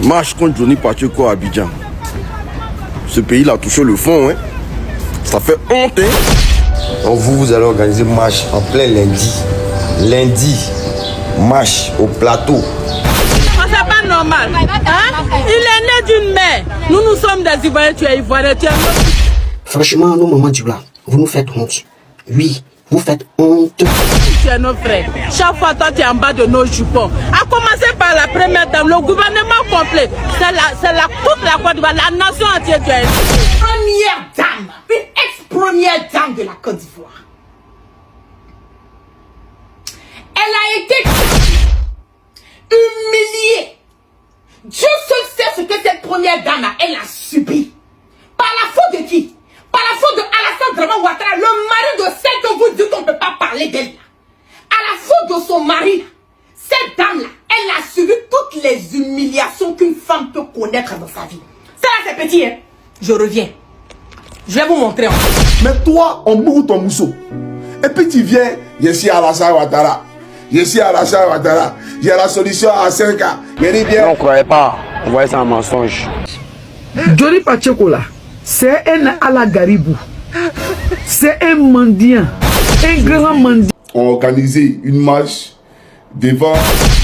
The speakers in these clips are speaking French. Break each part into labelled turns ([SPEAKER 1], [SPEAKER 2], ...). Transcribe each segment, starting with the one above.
[SPEAKER 1] Marche contre Johnny Pacheco à Abidjan. Ce pays-là a touché le fond, hein. Ça fait honte, hein.
[SPEAKER 2] Donc vous allez organiser marche en plein lundi. Lundi, marche au plateau.
[SPEAKER 3] C'est pas normal. Hein? Il est né d'une mère. Nous sommes des Ivoiriens, tu es Ivoirien.
[SPEAKER 4] Franchement, nous, maman Dioula, vous nous faites honte. Oui, vous faites honte.
[SPEAKER 3] Tu es nos frères. Chaque fois, toi, tu es en bas de nos jupons. À commencer par la première dame, le gouvernement complet. C'est toute la Côte d'Ivoire, la nation entière. Tu es
[SPEAKER 5] première dame, une ex-première dame de la Côte d'Ivoire. Elle a été humiliée. Dieu seul sait ce que cette première dame, elle a subi. Par la faute de qui? Par la faute de Alassane Draman Ouattara, le mari de celle dont vous dites qu'on ne peut pas parler d'elle. À la faute de son mari, cette dame-là, elle a subi toutes les humiliations qu'une femme peut connaître dans sa vie. Ça là, c'est petit, hein? Je reviens. Je vais vous montrer.
[SPEAKER 6] Mais toi, on bourre ton mousseau. Et puis tu viens, je suis Alassane Ouattara. Je suis Alassane Ouattara. J'ai la solution à 5 ans. Mais bien.
[SPEAKER 1] On ne croyait pas. On voyait ça un mensonge.
[SPEAKER 7] Johnny Pacheco là, c'est un Alagaribou. C'est un mendiant. Un grand mendiant.
[SPEAKER 6] On a organisé une marche devant.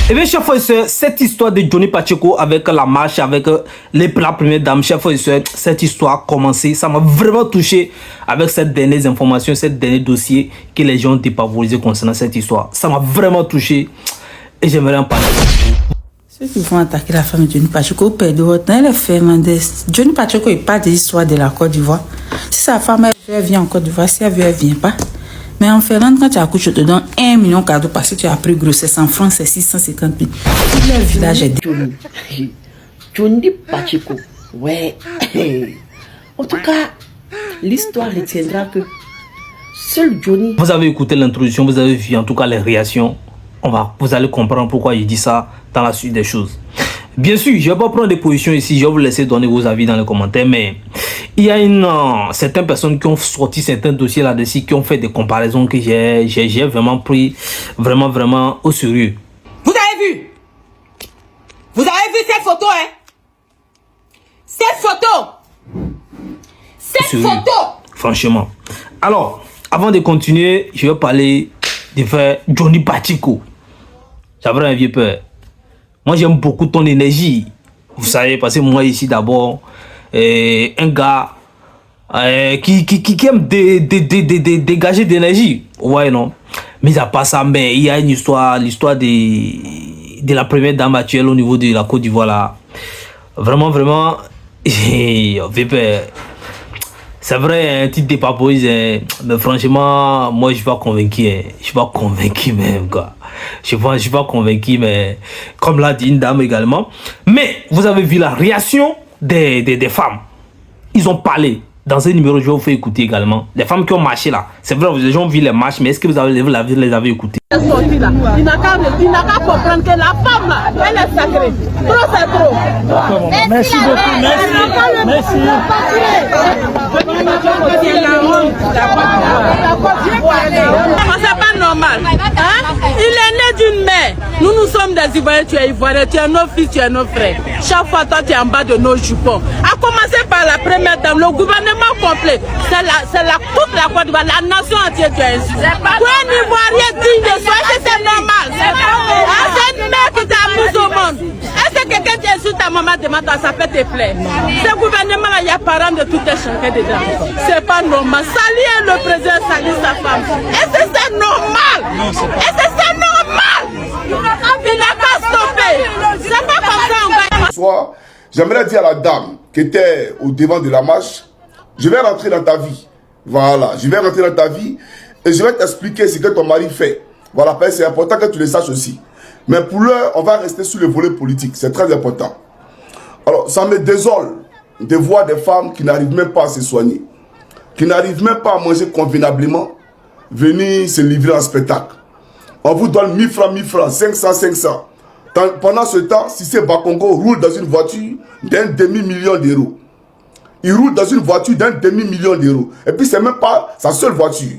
[SPEAKER 8] Et bien, chers frères et sœurs, cette histoire de Johnny Pacheco avec la marche, avec la première dame, chers frères et sœurs, cette histoire a commencé. Ça m'a vraiment touché avec cette dernière information, cette dernier dossier que les gens ont défavorisé concernant cette histoire. Ça m'a vraiment touché et j'aimerais en parler.
[SPEAKER 9] Ceux qui vont attaquer la femme de Johnny Pacheco perdent votre temps. Elle est Fernandez. Johnny Pacheco n'est pas des histoires de la Côte d'Ivoire. Si sa femme elle vient en Côte d'Ivoire, si elle veut, elle ne vient pas. Mais en Finlande, quand tu accouches, je te donne 1 million de cadeaux parce que tu as pris grossesse. En France, c'est 650 000. Tout le village est
[SPEAKER 4] Johnny Pacheco. Ouais. En tout cas, l'histoire retiendra que seul Johnny.
[SPEAKER 8] Vous avez écouté l'introduction, vous avez vu en tout cas les réactions. Vous allez comprendre pourquoi je dis ça dans la suite des choses. Bien sûr, je ne vais pas prendre des positions ici, je vais vous laisser donner vos avis dans les commentaires, mais il y a certaines personnes qui ont sorti certains dossiers là-dessus, qui ont fait des comparaisons que j'ai vraiment pris vraiment au sérieux.
[SPEAKER 5] Vous avez vu? Vous avez vu cette photo, hein? Cette photo! Cette photo!
[SPEAKER 8] Franchement. Alors, avant de continuer, je vais parler de faire Johnny Pacheco. J'avais un vieux peur. Moi, j'aime beaucoup ton énergie. Vous savez, parce que moi, ici, d'abord, un gars qui aime dégager d'énergie. Ouais, non. Mais à part ça, mais il y a une histoire, l'histoire de la première dame actuelle au niveau de la Côte d'Ivoire, là. Vraiment, vieux peur. C'est vrai, un titre de papoise, mais franchement, moi, je suis pas convaincu. Je suis pas convaincu même, quoi. Je suis pas convaincu, mais comme l'a dit une dame également. Mais vous avez vu la réaction des femmes. Ils ont parlé. Dans ce numéro, je vais vous faire écouter également. Les femmes qui ont marché là. C'est vrai, les gens ont vu les marches, mais est-ce que vous les avez écoutées?
[SPEAKER 3] Il n'a qu'à comprendre que la femme là, elle est sacrée. Trop c'est trop.
[SPEAKER 7] Merci beaucoup, merci.
[SPEAKER 3] C'est pas normal. Hein? Il est né d'une mère. Nous sommes des Ivoiriens, tu es Ivoirien, tu es nos fils, tu es nos frères. Chaque fois, toi, tu es en bas de nos jupons. À commencer par la première dame, le gouvernement complet. C'est toute la Côte d'Ivoire, la nation entière, tu es ainsi. Pour un Ivoirien digne de soi, est-ce que c'est normal? C'est une mère qui t'a mise au monde. Est-ce que quelqu'un t'insulte ta maman demande ça peut te plaire? Ce gouvernement-là, il y a parents de tout les chacun dedans. C'est pas normal. Salut le président, salut sa femme. Est-ce que c'est normal? Est-ce que c'est normal? Il n'a pas stoppé. C'est pas comme ça on va.
[SPEAKER 6] Soit, j'aimerais dire à la dame qui était au devant de la marche, je vais rentrer dans ta vie. Voilà, je vais rentrer dans ta vie et je vais t'expliquer ce que ton mari fait. Voilà, c'est important que tu le saches aussi. Mais pour l'heure, on va rester sur le volet politique. C'est très important. Alors, ça me désole de voir des femmes qui n'arrivent même pas à se soigner, qui n'arrivent même pas à manger convenablement, venir se livrer en spectacle. On vous donne 1000 francs, 500. Pendant ce temps, Cissé Bakongo roule dans une voiture d'un demi-million d'euros. Il roule dans une voiture d'un demi-million d'euros. Et puis, c'est même pas sa seule voiture.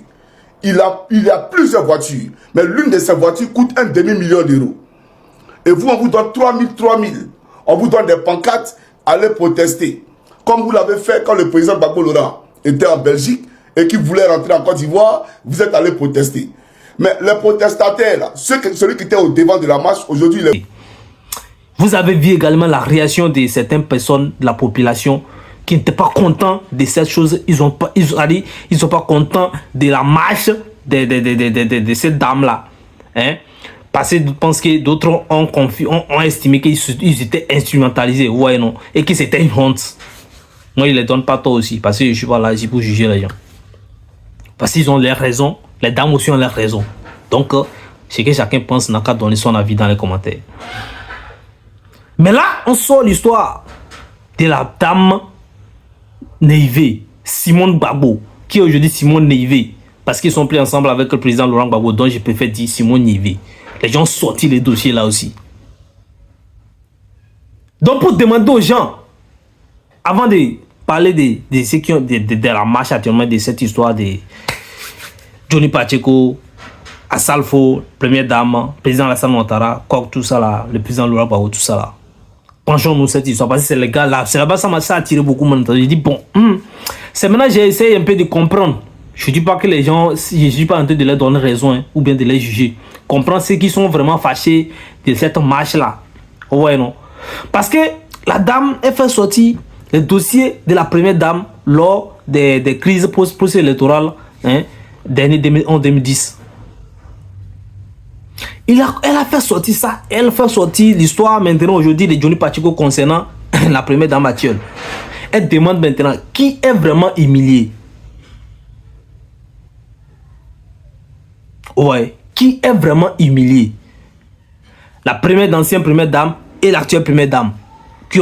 [SPEAKER 6] Il a plusieurs voitures. Mais l'une de ces voitures coûte un demi-million d'euros. Et vous, on vous donne 3000. on vous donne des pancartes, allez protester. Comme vous l'avez fait quand le président Gbagbo Laurent était en Belgique et qu'il voulait rentrer en Côte d'Ivoire, vous êtes allé protester. Mais les protestataires, là, celui qui était au devant de la marche, aujourd'hui,
[SPEAKER 8] Vous avez vu également la réaction de certaines personnes de la population qui n'étaient pas contents de cette chose. Ils sont pas contents de la marche de cette dame-là. Hein? Parce que je pense que d'autres ont estimé qu'ils étaient instrumentalisés. Ouais, non. Et que c'était une honte. Moi, je ne les donne pas tort aussi. Parce que je ne suis pas là ici pour juger les gens. Parce qu'ils ont leurs raisons. Les dames aussi ont leurs raisons. Donc, ce que chacun pense n'a qu'à donner son avis dans les commentaires. Mais là, on sort l'histoire de la dame Neivé, Simone Gbagbo, qui est aujourd'hui Simone Neivé, parce qu'ils sont pris ensemble avec le président Laurent Gbagbo, dont je préfère dire Simone Neivé. Les gens ont sorti les dossiers là aussi. Donc pour demander aux gens, avant de parler de la marche actuellement, de cette histoire de Johnny Pacheco, Assalfo, première dame, président Alassane Ouattara, tout ça là, le président Laurent Gbagbo, tout ça là. Penchons-nous cette histoire, parce que c'est les gars là, c'est là-bas ça m'a attiré beaucoup mon attention. Je dis bon, c'est maintenant j'ai essayé un peu de comprendre. Je dis pas que les gens, je suis pas en train de leur donner raison hein, ou bien de les juger. Comprendre ceux qui sont vraiment fâchés de cette marche là. Ouais non. Parce que la dame, elle fait sortir le dossier de la première dame lors des crises post-électorales hein, en 2010. Elle a fait sortir ça. Elle fait sortir l'histoire maintenant aujourd'hui de Johnny Pacheco concernant la première dame actuelle. Elle demande maintenant qui est vraiment humilié. Ouais, qui est vraiment humilié? La première d'ancienne première dame et l'actuelle première dame qui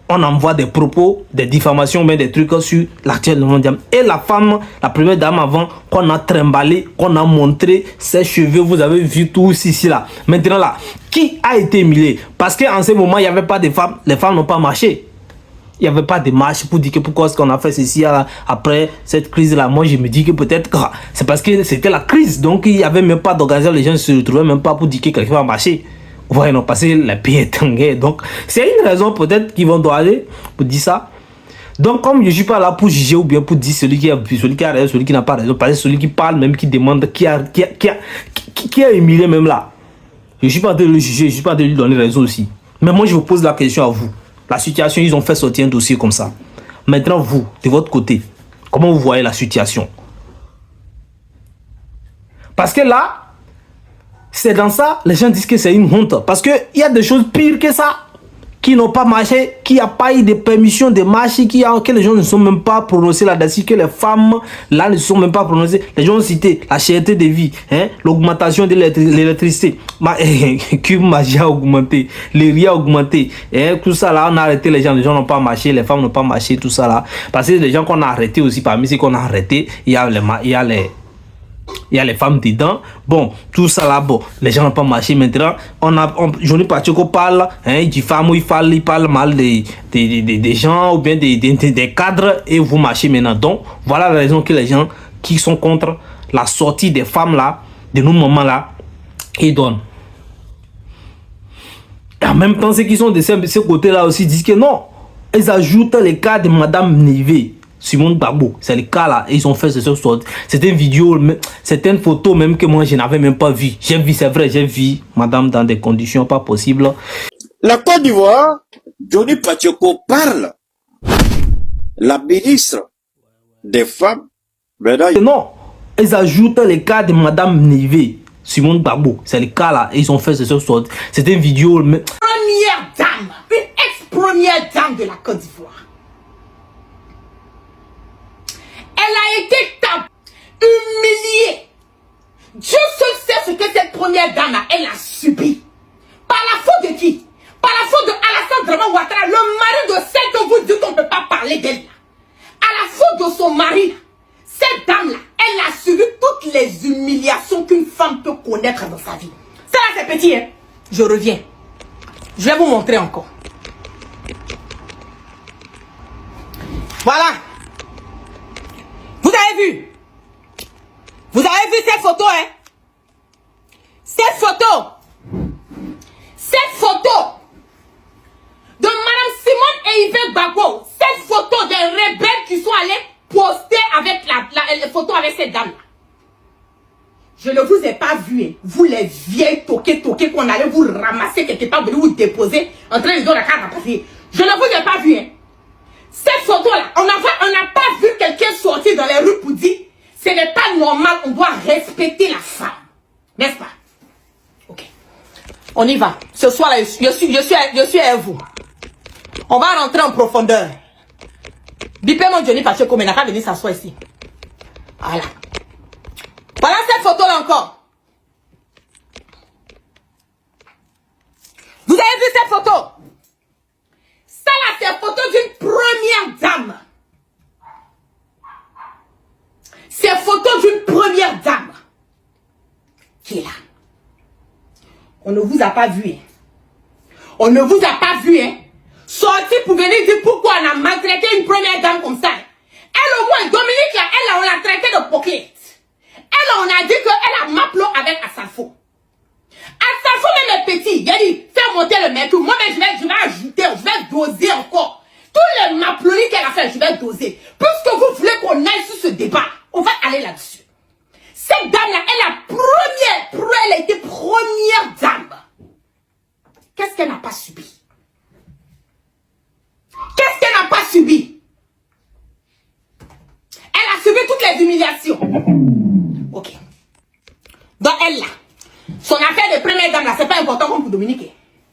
[SPEAKER 8] on envoie des propos, des diffamations, mais des trucs sur l'actuelle dame. Et la femme, la première dame avant, qu'on a trimballé, qu'on a montré ses cheveux, vous avez vu tout ici là. Maintenant là, qui a été humilié? Parce qu'en ce moment, il n'y avait pas de femmes, les femmes n'ont pas marché. Il n'y avait pas de marche pour dire que pourquoi est-ce qu'on a fait ceci là, après cette crise là. Moi je me dis que peut-être que c'est parce que c'était la crise, donc il n'y avait même pas d'organisation, les gens ne se retrouvaient même pas pour dire que quelqu'un va marcher. Ouais, non, parce que le pays est en guerre. Donc, c'est une raison peut-être qu'ils vont doit aller pour dire ça. Donc, comme je ne suis pas là pour juger ou bien pour dire celui qui a raison, celui qui n'a pas raison, parce que celui qui parle, même qui demande, qui a humilié même là. Je ne suis pas en train de le juger, je ne suis pas en train de lui donner raison aussi. Mais moi, je vous pose la question à vous. La situation, ils ont fait sortir un dossier comme ça. Maintenant, vous, de votre côté, comment vous voyez la situation? Parce que là, c'est dans ça, les gens disent que c'est une honte. Parce qu'il y a des choses pires que ça, qui n'ont pas marché, qui n'a pas eu de permission de marcher, que les gens ne sont même pas prononcés là-dessus, que les femmes là ne sont même pas prononcées. Les gens ont cité la cherté de vie, hein, l'augmentation de l'électricité, magie a augmenté, les riz a augmenté, hein, tout ça là, on a arrêté les gens n'ont pas marché, les femmes n'ont pas marché, tout ça là. Parce que les gens qu'on a arrêtés aussi, parmi ceux qu'on a arrêtés, il y a les femmes dedans. Bon, tout ça là, bon, les gens n'ont pas marché. Maintenant, Johnny Pacheco parle, hein, il diffame, il parle mal des gens ou bien des cadres et vous marchez maintenant. Donc, voilà la raison que les gens qui sont contre la sortie des femmes là, de nos moments là, ils donnent. Et en même temps, ceux qui sont de ce côté là aussi disent que non, ils ajoutent les cas de Madame Neivé, Simone Gbagbo, c'est le cas là, ils ont fait ce sorte. C'était une vidéo, c'était une photo même que moi je n'avais même pas vu. J'ai vu, c'est vrai, j'ai vu madame dans des conditions pas possibles.
[SPEAKER 10] La Côte d'Ivoire, Johnny Pacheco parle. La ministre des femmes,
[SPEAKER 8] non, ils ajoutent les cas de madame Neivé, Simone Gbagbo, c'est le cas là, ils ont fait ce sorte. C'était une vidéo.
[SPEAKER 5] Première dame, une ex-première dame de la Côte d'Ivoire. Elle a été humiliée. Dieu seul sait ce que cette première dame elle a subi. Par la faute de qui? Par la faute de Alassane Draman Ouattara, le mari de celle dont vous dites qu'on ne peut pas parler d'elle. À la faute de son mari, cette dame-là, elle a subi toutes les humiliations qu'une femme peut connaître dans sa vie. Ça là c'est petit, hein. Je reviens. Je vais vous montrer encore. Voilà. Vous avez vu? Vous avez vu cette photo, hein? Cette photo avec Gbagbo, cette photo des rebelles qui sont allés poster avec la photo avec cette dame-là. Je ne vous ai pas vu, hein. Vous les vieilles toqués qu'on allait vous ramasser quelque part, vous déposer en train de donner la carte à passer. Je ne vous ai pas vu, hein. Cette photo-là, on n'a pas vu quelqu'un sortir dans les rues pour dire ce n'est pas normal, on doit respecter la femme. N'est-ce pas? Ok. On y va. Ce soir-là, je suis avec vous. On va rentrer en profondeur. Bipé mon Johnny Pacheco, mais n'a pas venu s'asseoir ici. Voilà. Voilà cette photo-là encore. Vous avez vu cette photo? Ça là, c'est la photo d'une première dame. C'est la photo d'une première dame. Qui est là. On ne vous a pas vu. Hein. On ne vous a pas vu. Hein. Sorti pour venir dire pourquoi on a maltraité une première dame comme ça. Elle au moins, Dominique là, elle on l'a traité de pocket. Elle on a dit qu'elle a maplot avec Asafo. Asafo même est petit. Il a dit, fais monter le mec. Moi mais je vais ajouter, je vais doser encore. Tous les maplonis qu'elle a fait, je vais doser. Puisque vous voulez qu'on aille sur ce débat, on va aller là-dessus. Cette dame-là, elle a été première dame. Qu'est-ce qu'elle n'a pas subi? Qu'est-ce qu'elle n'a pas subi? Elle a subi toutes les humiliations. Ok. Donc elle là, son affaire de première dame là, c'est pas important comme pour Dominique.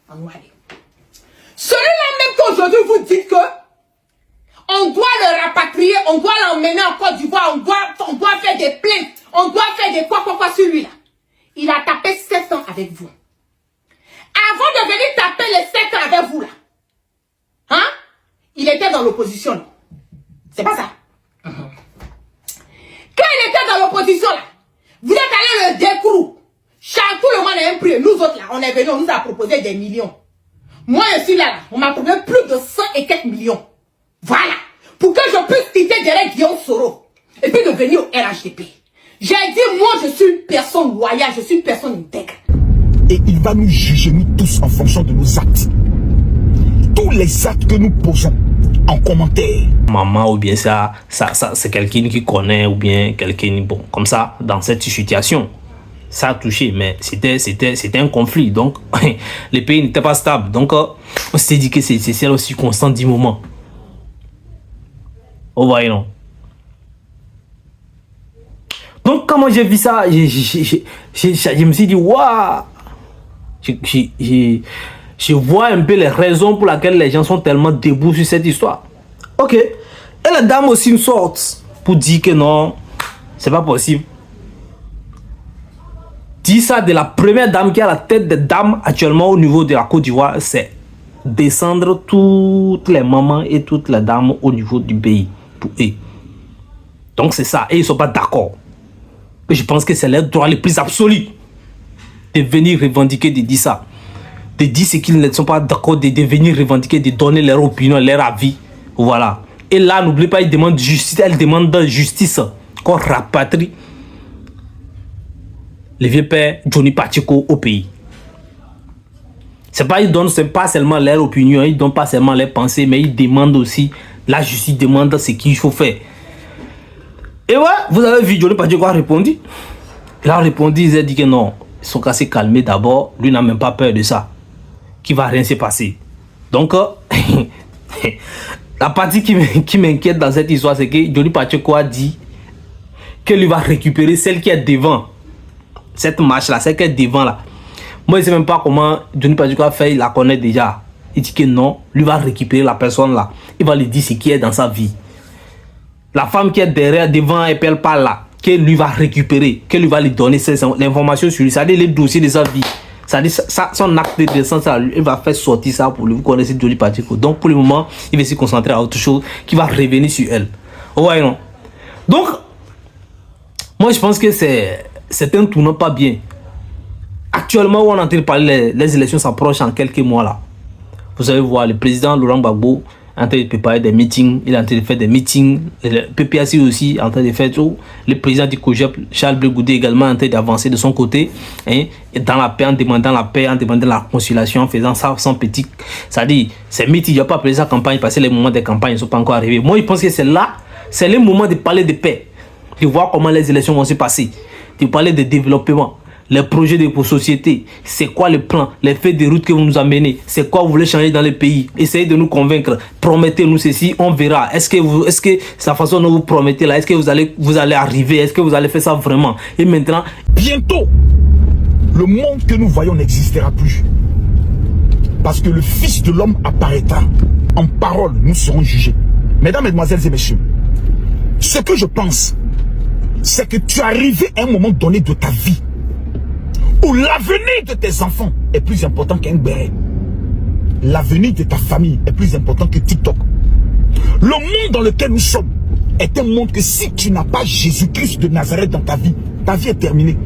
[SPEAKER 5] On va aller. Celui-là même qu'aujourd'hui vous dites que on doit le rapatrier, on doit l'emmener en Côte d'Ivoire, on doit faire des plaintes, on doit faire des quoi sur lui là. Il a tapé 7 ans avec vous. Avant de venir taper les 7 ans avec vous là, hein? Il était dans l'opposition. C'est pas ça. Quand il était dans l'opposition là, vous êtes allé le décrou. Tout le monde a un prix. Nous autres là, on est venus, on nous a proposé des millions. Moi je suis là, on m'a proposé plus de 100 et quelques millions. Voilà. Pour que je puisse quitter derrière Guillaume Soro. Et puis de venir au RHDP. J'ai dit, moi je suis une personne loyale, je suis une personne intègre.
[SPEAKER 11] Et il va nous juger, nous tous, en fonction de nos actes. Tous les actes que nous posons en commentaire.
[SPEAKER 8] Maman ou bien ça c'est quelqu'un qui connaît ou bien quelqu'un, bon, comme ça, dans cette situation. Ça a touché, mais c'était un conflit. Donc, les pays n'étaient pas stables. Donc, on s'est dit que c'est celle aussi constante du moment. Oh, voyez, non. Donc, quand moi j'ai vu ça, je me suis dit, waouh! Je vois un peu les raisons pour lesquelles les gens sont tellement debout sur cette histoire. Ok. Et la dame aussi une sorte pour dire que non, c'est pas possible. Dire ça de la première dame qui a la tête des dames actuellement au niveau de la Côte d'Ivoire, c'est descendre toutes les mamans et toutes les dames au niveau du pays pour eux. Donc c'est ça. Et ils ne sont pas d'accord. Je pense que c'est leur droit le plus absolu de venir revendiquer, de dire ça. De dire ce qu'ils ne sont pas d'accord, de venir revendiquer, de donner leur opinion, leur avis. Voilà. Et là, n'oubliez pas, ils demandent justice. Elle demande justice qu'on rapatrie le vieux père Johnny Pacheco au pays. C'est pas seulement leur opinion, ils donnent pas seulement leurs pensées, mais ils demandent aussi, la justice demande ce qu'il faut faire. Et ouais, vous avez vu, Johnny Pacheco a répondu. Il a répondu, il a dit que non, ils sont cassés calmés d'abord, lui n'a même pas peur de ça, qu'il va rien se passer. Donc, la partie qui m'inquiète dans cette histoire, c'est que Johnny Pacheco a dit que lui va récupérer celle qui est devant. Cette marche-là, celle qui est devant là. Moi, je ne sais même pas comment Johnny Pacheco a fait, il la connaît déjà. Il dit que non, lui va récupérer la personne là. Il va lui dire ce qui est dans sa vie. La femme qui est derrière, devant, et elle parle là, que lui va récupérer, que lui va lui donner l'information sur lui, c'est-à-dire les dossiers de sa vie. C'est-à-dire son acte de naissance, il va faire sortir ça pour lui. Vous connaissez Johnny Pacheco. Donc pour le moment, il va se concentrer à autre chose qui va revenir sur elle. Vous voyez, non? Donc, moi je pense que c'est un tournant pas bien. Actuellement, où on est en train de parler, les élections s'approchent en quelques mois là. Vous allez voir, le président Laurent Gbagbo en train de préparer des meetings, il est en train de faire des meetings. Le PPAC aussi en train de faire tout. Le président du COJEP, Charles Blé Goudé, également en train d'avancer de son côté, hein, dans la paix, en demandant la paix, en demandant la conciliation, en faisant ça sans petit. C'est-à-dire, ces meetings, il n'y a pas appelé ça campagne parce que les moments de campagne ne sont pas encore arrivés. Moi, je pense que c'est là, c'est le moment de parler de paix, de voir comment les élections vont se passer, de parler de développement. Les projets de vos sociétés, c'est quoi le plan, les faits de route que vous nous amenez, c'est quoi vous voulez changer dans le pays, essayez de nous convaincre, promettez-nous ceci, on verra. Est-ce que c'est la façon dont vous promettez là, est-ce que vous allez arriver, est-ce que vous allez faire ça vraiment? Et maintenant,
[SPEAKER 11] bientôt, le monde que nous voyons n'existera plus. Parce que le Fils de l'homme apparaîtra. En parole, nous serons jugés. Mesdames, Mesdemoiselles et Messieurs, ce que je pense, c'est que tu es arrivé à un moment donné de ta vie où l'avenir de tes enfants est plus important qu'un béret. L'avenir de ta famille est plus important que TikTok. Le monde dans lequel nous sommes est un monde que si tu n'as pas Jésus-Christ de Nazareth dans ta vie est terminée.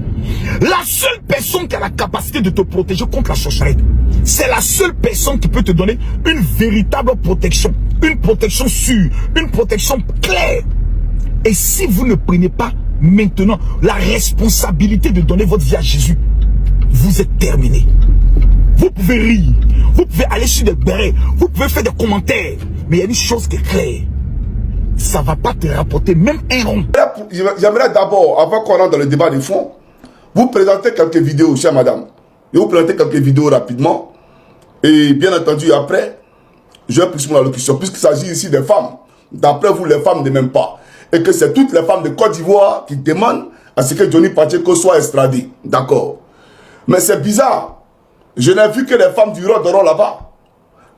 [SPEAKER 11] La seule personne qui a la capacité de te protéger contre la sorcellerie, c'est la seule personne qui peut te donner une véritable protection. Une protection sûre, une protection claire. Et si vous ne prenez pas maintenant la responsabilité de donner votre vie à Jésus, vous êtes terminé. Vous pouvez rire, vous pouvez aller sur des bérets, vous pouvez faire des commentaires, mais il y a une chose qui est claire. Ça ne va pas te rapporter même un rond.
[SPEAKER 6] J'aimerais d'abord, avant qu'on rentre dans le débat de fond, vous présenter quelques vidéos, chère madame. Je vais vous présenter quelques vidéos rapidement. Et bien entendu, après, je vais plus mon allocution, puisqu'il s'agit ici des femmes. D'après vous, les femmes ne m'aiment pas. Et que c'est toutes les femmes de Côte d'Ivoire qui demandent à ce que Johnny Pacheco soit extradé. D'accord. Mais c'est bizarre. Je n'ai vu que les femmes du Rhodoro là-bas.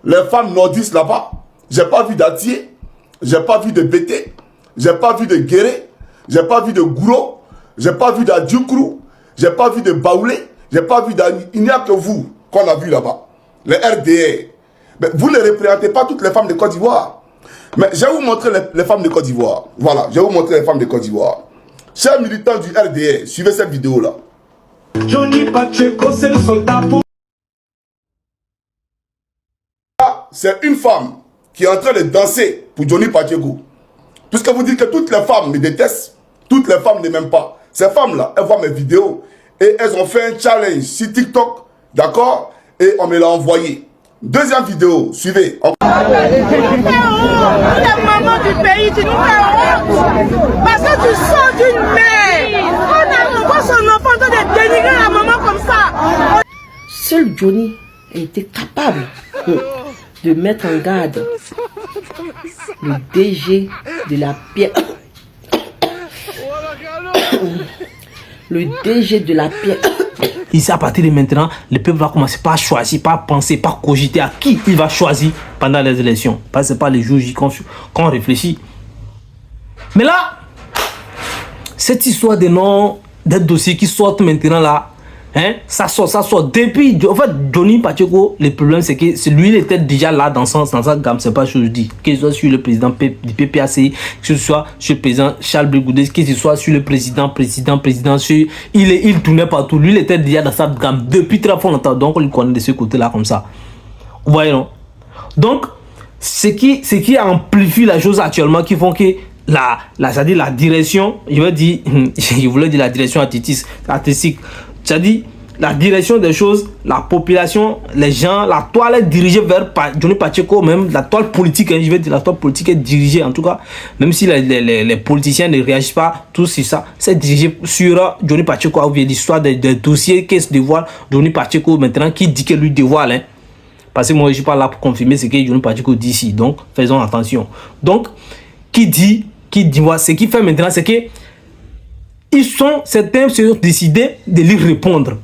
[SPEAKER 6] Les femmes nordistes là-bas. J'ai pas vu d'Atier. J'ai pas vu de Bété. J'ai pas vu de Guéré. J'ai pas vu de Gouro. J'ai pas vu d'Adjoukrou. J'ai pas vu de Baoulé. J'ai pas vu il n'y a que vous qu'on a vu là-bas. Les RDR. Mais vous ne représentez pas toutes les femmes de Côte d'Ivoire. Mais je vais vous montrer les femmes de Côte d'Ivoire. Voilà, je vais vous montrer les femmes de Côte d'Ivoire. Chers militants du RDR, suivez cette vidéo-là. Johnny Pacheco, c'est le soldat pour... C'est une femme qui est en train de danser pour Johnny Pacheco. Puisque vous dites que toutes les femmes me détestent, toutes les femmes ne m'aiment pas. Ces femmes-là, elles voient mes vidéos et elles ont fait un challenge sur TikTok, d'accord? Et on me l'a envoyé. Deuxième vidéo, suivez.
[SPEAKER 3] Tu nous fais honte. Les mamans du pays, tu nous fais honte. Parce que tu sors d'une mère. On voit son enfant en train de dénigrer la maman comme ça.
[SPEAKER 12] Seul Johnny a été capable de mettre en garde le DG de la pierre. Le DG de la pierre.
[SPEAKER 8] Ici, à partir de maintenant, le peuple va commencer par choisir, par penser, par cogiter à qui il va choisir pendant les élections. Parce que ce n'est pas les jours qu'on réfléchit. Mais là, cette histoire de noms, des dossiers qui sortent maintenant là, hein, ça sort depuis. En fait, Johnny Pacheco, le problème c'est que lui, il était déjà là dans sa gamme, c'est pas ce que je dis. Que ce soit sur le président du PPAC, que ce soit sur le président Charles Blé Goudé, que ce soit sur le président, il tournait partout. Lui, il était déjà dans sa gamme depuis très longtemps. Donc, on le connaît de ce côté-là comme ça. Vous voyez, non? Donc, ce qui amplifie la chose actuellement, qui font que c'est-à-dire la direction, je voulais dire la direction artistique, c'est-à-dire la direction des choses, la population, les gens, la toile est dirigée vers Johnny Pacheco, même la toile politique, je vais dire la toile politique est dirigée, en tout cas, même si les politiciens ne réagissent pas, tout ça, c'est dirigé sur Johnny Pacheco, ou bien l'histoire des dossiers qui se dévoilent, Johnny Pacheco maintenant, qui dit que lui dévoile, hein. Parce que moi je suis pas là pour confirmer ce que Johnny Pacheco dit ici, donc faisons attention. Donc, qui dit, ce qui fait maintenant, c'est que certains se sont décidés de lui répondre.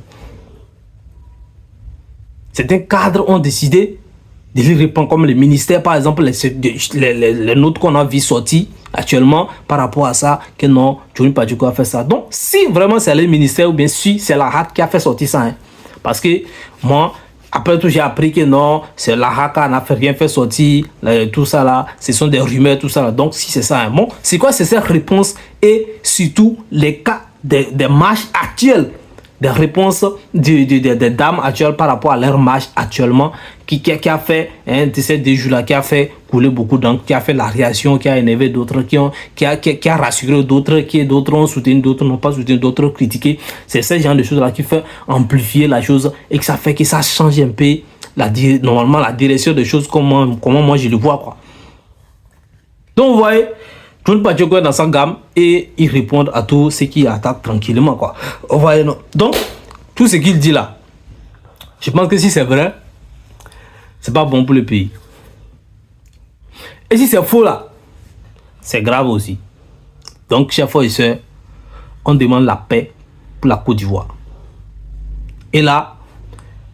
[SPEAKER 8] Certains cadres ont décidé de lui répondre, comme le ministère, par exemple, les notes qu'on a vu sortir actuellement par rapport à ça, que non, Johnny Pacheco a fait ça. Donc, si vraiment c'est le ministère ou bien si c'est la HAC qui a fait sortir ça, hein, parce que moi, après tout, j'ai appris que non, c'est la HAC n'a rien fait sortir, tout ça là, ce sont des rumeurs, tout ça là. Donc, si c'est ça, hein, bon, c'est quoi, c'est cette réponse et surtout les cas des marches actuelles, des réponses des dames actuelles par rapport à leur marche actuellement qui a fait, de ces 2 jours-là, qui a fait couler beaucoup d'encre, qui a fait la réaction, qui a énervé d'autres, qui a rassuré d'autres, d'autres ont soutenu, d'autres n'ont pas soutenu, d'autres critiqué. C'est ce genre de choses-là qui fait amplifier la chose et que ça fait que ça change un peu normalement la direction des choses, comment moi je le vois, quoi. Donc vous voyez, Johnny Pacheco est dans sa gamme et il répond à tout ce qui attaque tranquillement, quoi. Vous voyez, non? Donc, tout ce qu'il dit là, je pense que si c'est vrai, c'est pas bon pour le pays. Et si c'est faux là, c'est grave aussi. Donc, chers frères et sœurs, on demande la paix pour la Côte d'Ivoire. Et là,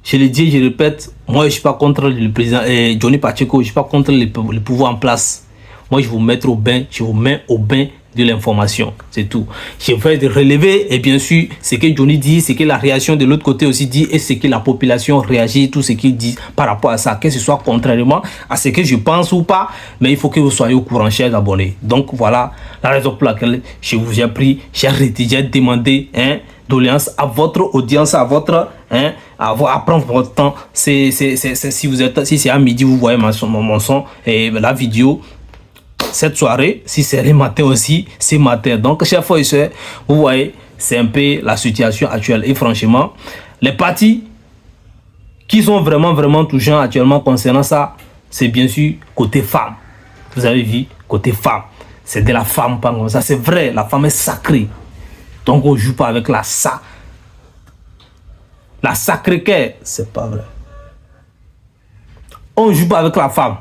[SPEAKER 8] je le dis, je répète, moi je suis pas contre le président Johnny Pacheco, je suis pas contre le pouvoir en place. Moi je vous mets au bain, je vous mets au bain de l'information, c'est tout. Je vais relever et bien sûr ce que Johnny dit, ce que la réaction de l'autre côté aussi dit et ce que la population réagit, tout ce qu'il dit par rapport à ça, que ce soit contrairement à ce que je pense ou pas, mais il faut que vous soyez au courant, chers abonnés. Donc voilà la raison pour laquelle je vous ai pris, j'ai demandé doléance à votre audience, à votre à prendre votre temps. Si c'est à midi vous voyez mon son et la vidéo. Cette soirée, si c'est le matin aussi, c'est matin. Donc, chers frères et sœurs, vous voyez, c'est un peu la situation actuelle. Et franchement, les partis qui sont vraiment touchants actuellement concernant ça, c'est bien sûr côté femme. Vous avez vu, côté femme. C'est de la femme, pas comme ça. C'est vrai, la femme est sacrée. Donc, on ne joue pas avec la sacrée qu'est. C'est pas vrai. On ne joue pas avec la femme.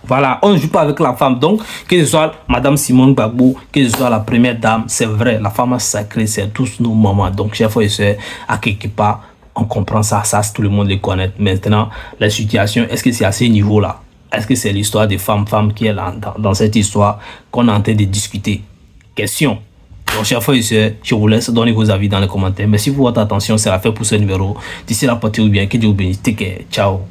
[SPEAKER 8] Voilà, on ne joue pas avec la femme. Donc, que ce soit Madame Simone Gbagbo, que ce soit la première dame, c'est vrai, la femme sacrée, c'est tous nos mamans. Donc, chers frères et sœurs, à quelque part, on comprend ça, tout le monde le connaît. Maintenant, la situation, est-ce que c'est à ce niveau-là? Est-ce que c'est l'histoire des femmes qui est là, dans cette histoire qu'on est en train de discuter? Question. Donc, chers frères et sœurs, je vous laisse donner vos avis dans les commentaires. Merci pour votre attention, c'est la fin pour ce numéro. D'ici là, portez-vous bien, que Dieu vous bénisse. Ciao.